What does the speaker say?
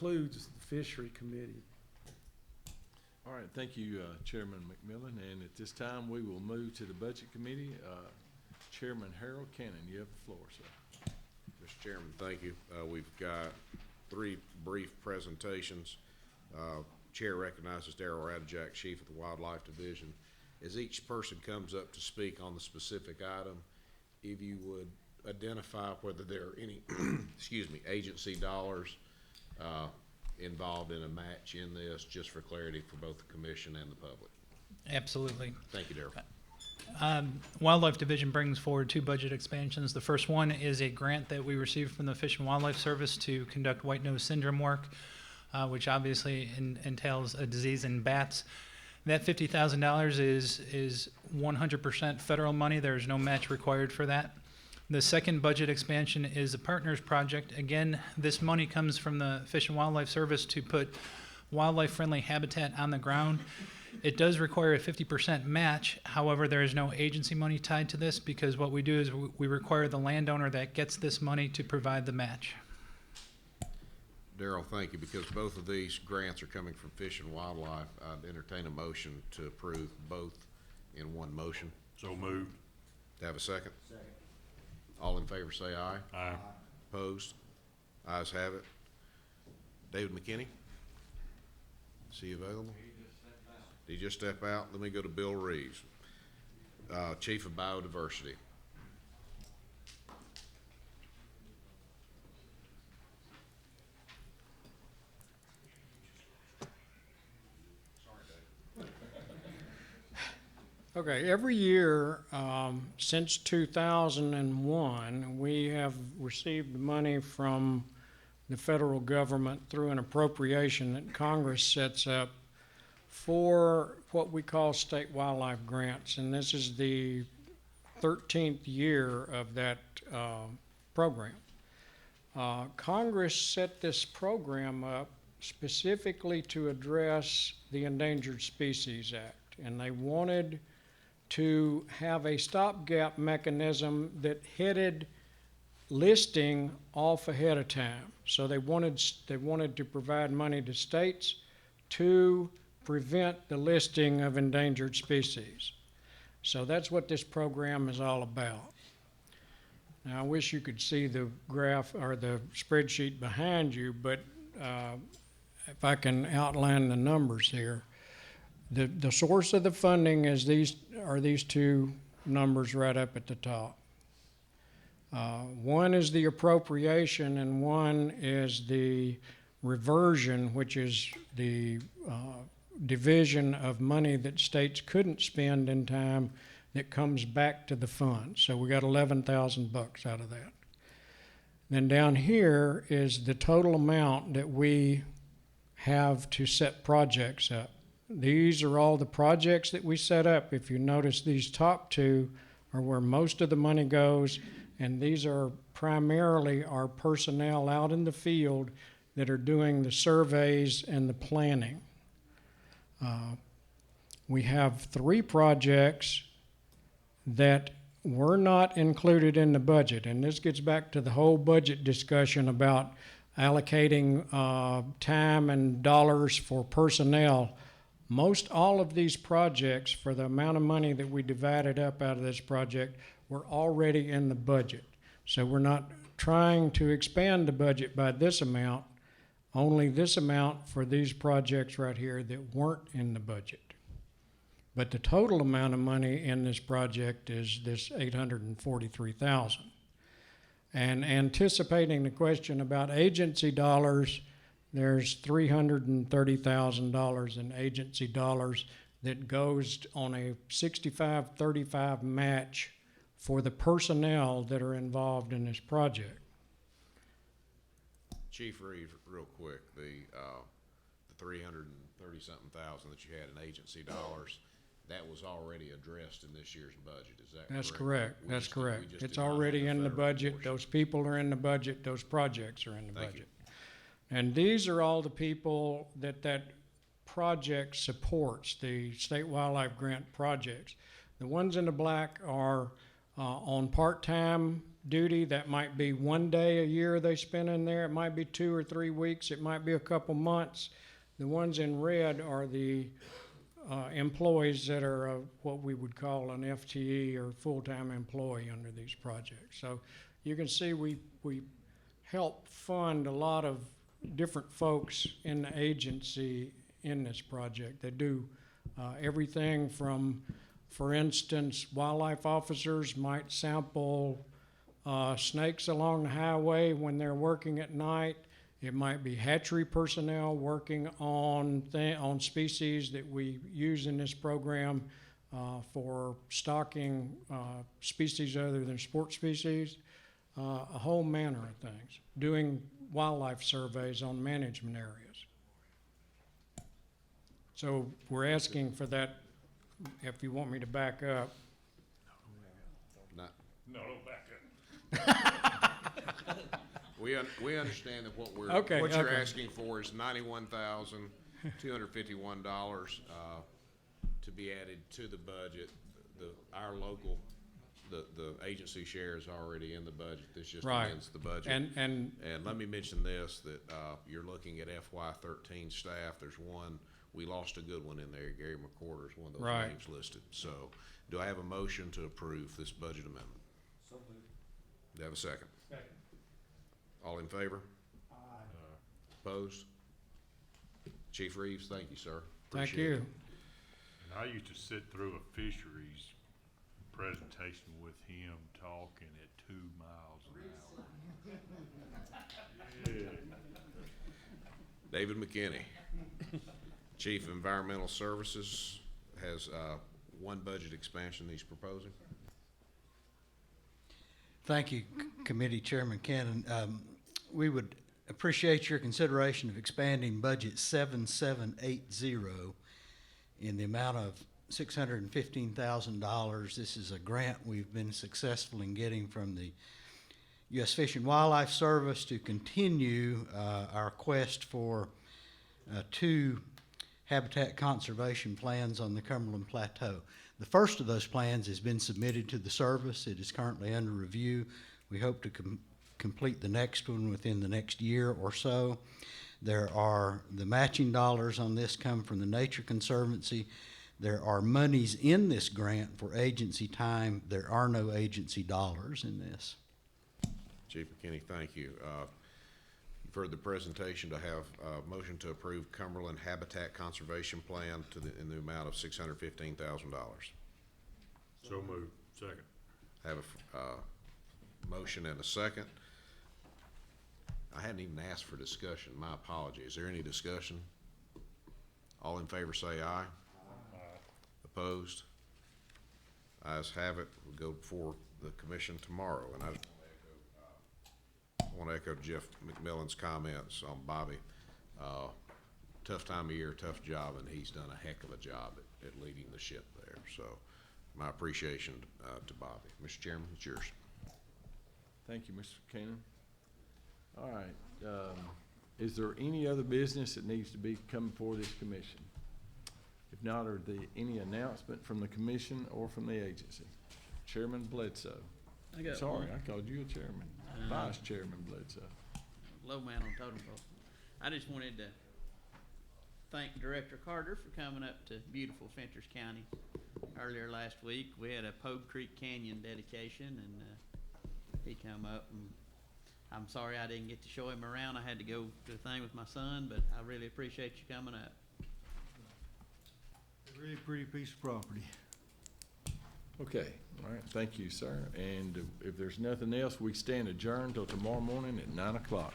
includes the fishery committee. All right, thank you, Chairman McMillan. And at this time, we will move to the Budget Committee. Chairman Harold Cannon, you have the floor, sir. Mr. Chairman, thank you. We've got 3 brief presentations. Chair recognizes Darrell Radjack, Chief of the Wildlife Division. As each person comes up to speak on the specific item, if you would identify whether there are any, excuse me, agency dollars involved in a match in this, just for clarity for both the commission and the public. Absolutely. Thank you, Darrell. Wildlife Division brings forward 2 budget expansions. The first one is a grant that we received from the Fish and Wildlife Service to conduct white nose syndrome work, which obviously entails a disease in bats. That $50,000 is 100% federal money. There's no match required for that. The second budget expansion is a partners project. Again, this money comes from the Fish and Wildlife Service to put wildlife-friendly habitat on the ground. It does require a 50% match. However, there is no agency money tied to this, because what we do is we require the landowner that gets this money to provide the match. Darrell, thank you. Because both of these grants are coming from Fish and Wildlife, I'd entertain a motion to approve both in one motion. So moved. To have a second? Second. All in favor say aye. Aye. Opposed? Ayes have it. David McKinney? Is he available? Did he just step out? Let me go to Bill Reeves, Chief of Biodiversity. Okay, every year since 2001, we have received money from the federal government through an appropriation that Congress sets up for what we call state wildlife grants, and this is the 13th year of that program. Congress set this program up specifically to address the Endangered Species Act, and they wanted to have a stopgap mechanism that headed listing off ahead of time. So they wanted to provide money to states to prevent the listing of endangered species. So that's what this program is all about. Now, I wish you could see the graph or the spreadsheet behind you, but if I can outline the numbers here. The source of the funding is these 2 numbers right up at the top. One is the appropriation and one is the reversion, which is the division of money that states couldn't spend in time that comes back to the fund. So we got $11,000 out of that. Then down here is the total amount that we have to set projects up. These are all the projects that we set up. If you notice, these top 2 are where most of the money goes, and these are primarily our personnel out in the field that are doing the surveys and the planning. We have 3 projects that were not included in the budget, and this gets back to the whole budget discussion about allocating time and dollars for personnel. Most all of these projects, for the amount of money that we divided up out of this project, were already in the budget. So we're not trying to expand the budget by this amount, only this amount for these projects right here that weren't in the budget. But the total amount of money in this project is this $843,000. And anticipating the question about agency dollars, there's $330,000 in agency dollars that goes on a 65-35 match for the personnel that are involved in this project. Chief Reeves, real quick, the 330-something thousand that you had in agency dollars, that was already addressed in this year's budget, is that correct? That's correct. That's correct. It's It's already in the budget. portion. Those people are in the budget. Those projects are in the Thank budget. And these are all the people that project supports, the state wildlife grant projects. The ones in the black are on part-time duty. That might be 1 day a year they spend in there. It might be 2 or 3 weeks. It might be a couple months. The ones in red are the employees that are what we would call an FTE or full-time employee under these projects. So you can see we help fund a lot of different folks in the agency in this project. They do everything from, for instance, wildlife officers might sample snakes along the highway when they're working at night. It might be hatchery personnel working on species that we use in this program for stocking species other than sport species, a whole manner of things, doing wildlife surveys on management areas. So we're asking for that, if you want me to back up. Not, No, don't back up. we understand that what Okay, what you're okay. asking for is $91,251 to be added to the budget. Our local, the agency share is already in the budget. This just Right. amends the budget. And And let me mention this, that you're looking at FY13 staff. There's one, we lost a good one in there. Gary McCorder's one of those Right. names listed. So do I have a motion to approve this budget amendment? So moved. Do I have a second? Second. All in favor? Opposed? Chief Reeves, thank you, sir. thank Appreciate you. it. And I used to sit through a fisheries presentation with him talking at 2 miles an hour. Yeah. David McKinney, Chief Environmental Services, has one budget expansion he's proposing. Thank you, Committee Chairman Cannon. We would appreciate your consideration of expanding Budget 7780 in the amount of $615,000. This is a grant we've been successful in getting from the U.S. Fish and Wildlife Service to continue our quest for 2 habitat conservation plans on the Cumberland Plateau. The first of those plans has been submitted to the service. It is currently under review. We hope to complete the next one within the next year or so. There are the matching dollars on this come from the Nature Conservancy. There are monies in this grant for agency time. There are no agency dollars in this. Chief McKinney, thank you. You've heard the presentation. To have a motion to approve Cumberland Habitat Conservation Plan in the amount of $615,000. So moved. Second. Have a motion and a second. I hadn't even asked for discussion. My apologies. Is there any discussion? All in favor say aye. Opposed? Ayes have it. We'll go before the commission tomorrow. And I just want to echo Jeff McMillan's comments on Bobby. Tough time of year, tough job, and he's done a heck of a job at leading the ship there. So my appreciation to Bobby. Mr. Chairman, it's yours. Thank you, Mr. Cannon. All right, is there any other business that needs to be come before this commission? If not, are there any announcement from the commission or from the agency? Chairman Bledsoe. I got Sorry, one. I called you a chairman. Vice Chairman Bledsoe. Low man on totem pole. I just wanted to thank Director Carter for coming up to beautiful Fentress County earlier last week. We had a Pogue Creek Canyon dedication, and he come up, and I'm sorry I didn't get to show him around. I had to go to the thing with my son, but I really appreciate you coming up. A really pretty piece of property. Okay, all right, thank you, sir. And if there's nothing else, we stand adjourned till tomorrow morning at 9 o'clock.